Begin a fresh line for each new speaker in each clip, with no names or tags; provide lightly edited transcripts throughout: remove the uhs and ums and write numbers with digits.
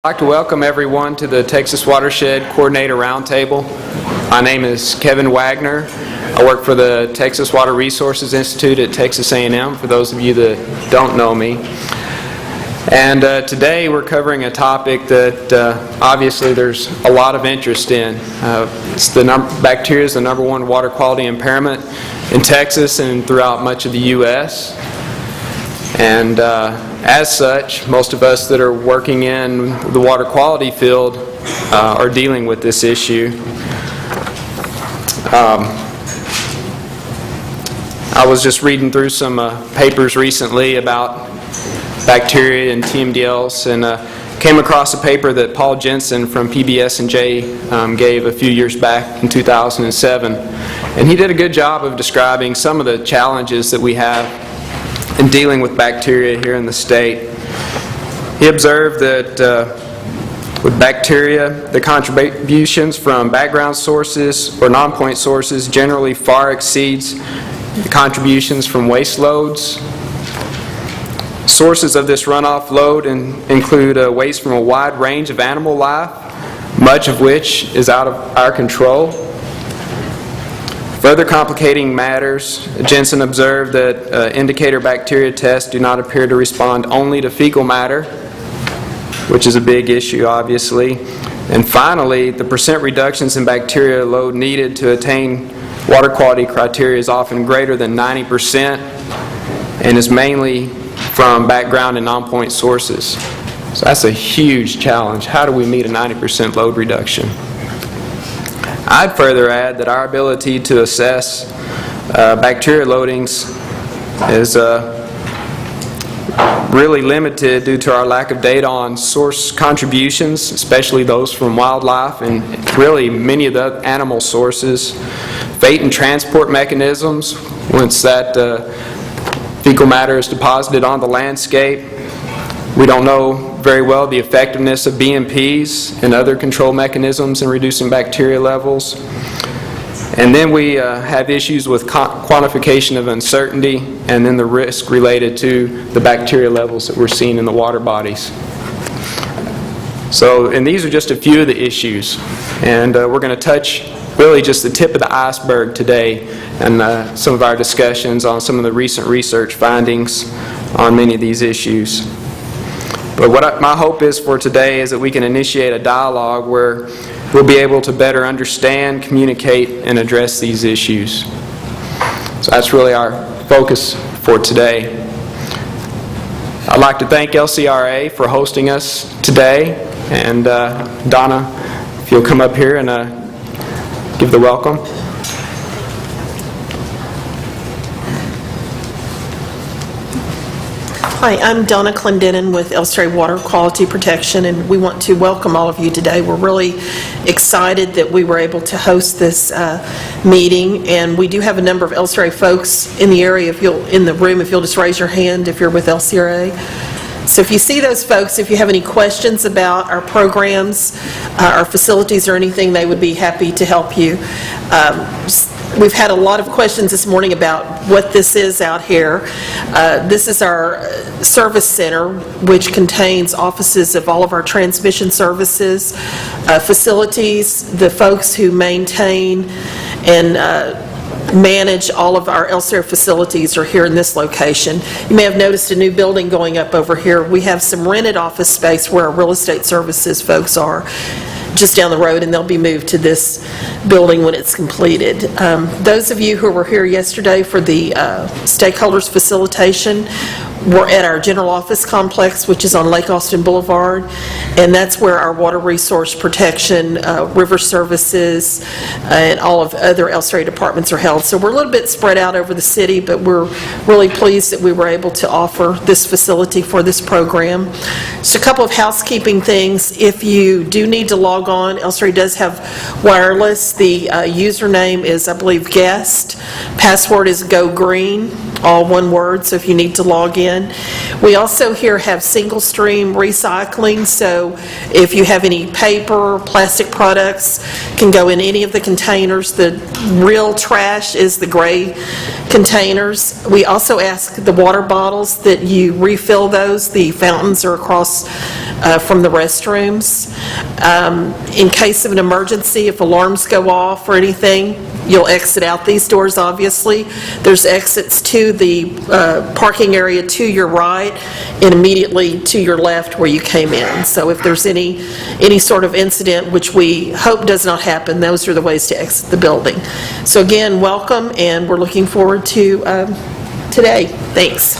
I'd like to welcome everyone to the Texas Watershed Coordinator Roundtable. My name is Kevin Wagner. I work for the Texas Water Resources Institute at Texas A&M, for those of you that don't know me. And today we're covering a topic that obviously there's a lot of interest in. Bacteria is the #1 water quality impairment in Texas and throughout much of the U.S. And as such, most of us that are working in the water quality field are dealing with this issue. I was just reading through some papers recently about bacteria and TMDLs, and came across a paper that Paul Jensen from PBS&J gave a few years back in 2007. And he did a good job of describing some of the challenges that we have in dealing with bacteria here in the state. He observed that with bacteria, the contributions from background sources or non-point sources generally far exceeds the contributions from waste loads. Sources of this runoff load include waste from a wide range of animal life, much of which is out of our control. Further complicating matters, Jensen observed that indicator bacteria tests do not appear to respond only to fecal matter, which is a big issue, obviously. And finally, the percent reductions in bacteria load needed to attain water quality criteria is often greater than 90% and is mainly from background and non-point sources. So that's a huge challenge. How do we meet a 90% load reduction? I'd further add that our ability to assess bacteria loadings is really limited due to our lack of data on source contributions, especially those from wildlife and really many of the animal sources, fate and transport mechanisms once that fecal matter is deposited on the landscape. We don't know very well the effectiveness of BMPs and other control mechanisms in reducing bacteria levels. And then we have issues with quantification of uncertainty and then the risk related to the bacteria levels that we're seeing in the water bodies. So, and these are just a few of the issues. And we're going to touch really just the tip of the iceberg today and some of our discussions on some of the recent research findings on many of these issues. But what my hope is for today is that we can initiate a dialogue where we'll be able to better understand, communicate, and address these issues. So that's really our focus for today. I'd like to thank LCRA for hosting us today. And Donna, if you'll come up here and give the welcome.
Hi, I'm Donna Clendenin with LCRA Water Quality Protection, and we want to welcome all of you today. We're really excited that we were able to host this meeting, and we do have a number of LCRA folks in the area. In the room, if you'll just raise your hand if you're with LCRA. So if you see those folks, if you have any questions about our programs, our facilities, or anything, they would be happy to help you. We've had a lot of questions this morning about what this is out here. This is our service center, which contains offices of all of our transmission services, facilities, the folks who maintain and manage all of our LCRA facilities are here in this location. You may have noticed a new building going up over here. We have some rented office space where our real estate services folks are just down the road, and they'll be moved to this building when it's completed. Those of you who were here yesterday for the stakeholders facilitation were at our general office complex, which is on Lake Austin Boulevard, and that's where our water resource protection, river services, and all of other LCRA departments are held. So we're a little bit spread out over the city, but we're really pleased that we were able to offer this facility for this program. Just a couple of housekeeping things. If you do need to log on, LCRA does have wireless. The username is, I believe, guest. Password is go green, all one word, so if you need to log in. We also here have single stream recycling, so if you have any paper, plastic products, can go in any of the containers. The real trash is the gray containers. We also ask the water bottles that you refill those. The fountains are across from the restrooms. In case of an emergency, if alarms go off or anything, you'll exit out these doors, obviously. There's exits to the parking area to your right and immediately to your left where you came in. So if there's any sort of incident, which we hope does not happen, those are the ways to exit the building. So again, welcome, and we're looking forward to today. Thanks.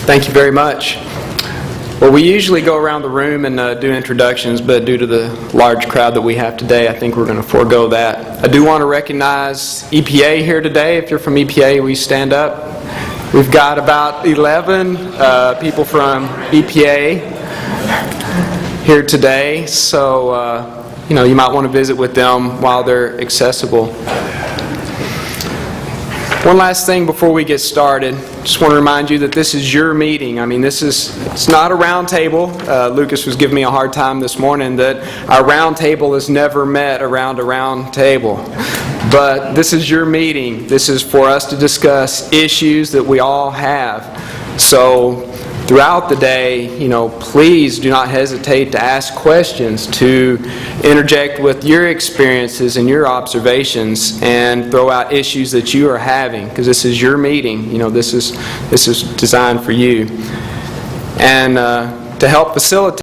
Thank you very much. Well, we usually go around the room and do introductions, but due to the large crowd that we have today, I think we're going to forego that. I do want to recognize EPA here today. If you're from EPA, will you stand up? We've got about 11 people from EPA here today, so you might want to visit with them while they're accessible. One last thing before we get started. Just want to remind you that this is your meeting. I mean, it's not a round table. Lucas was giving me a hard time this morning that our round table has never met around a round table. But this is your meeting. This is for us to discuss issues that we all have. So throughout the day, please do not hesitate to ask questions, to interject with your experiences and your observations, and throw out issues that you are having, because this is your meeting. This is designed for you. And to help facilitate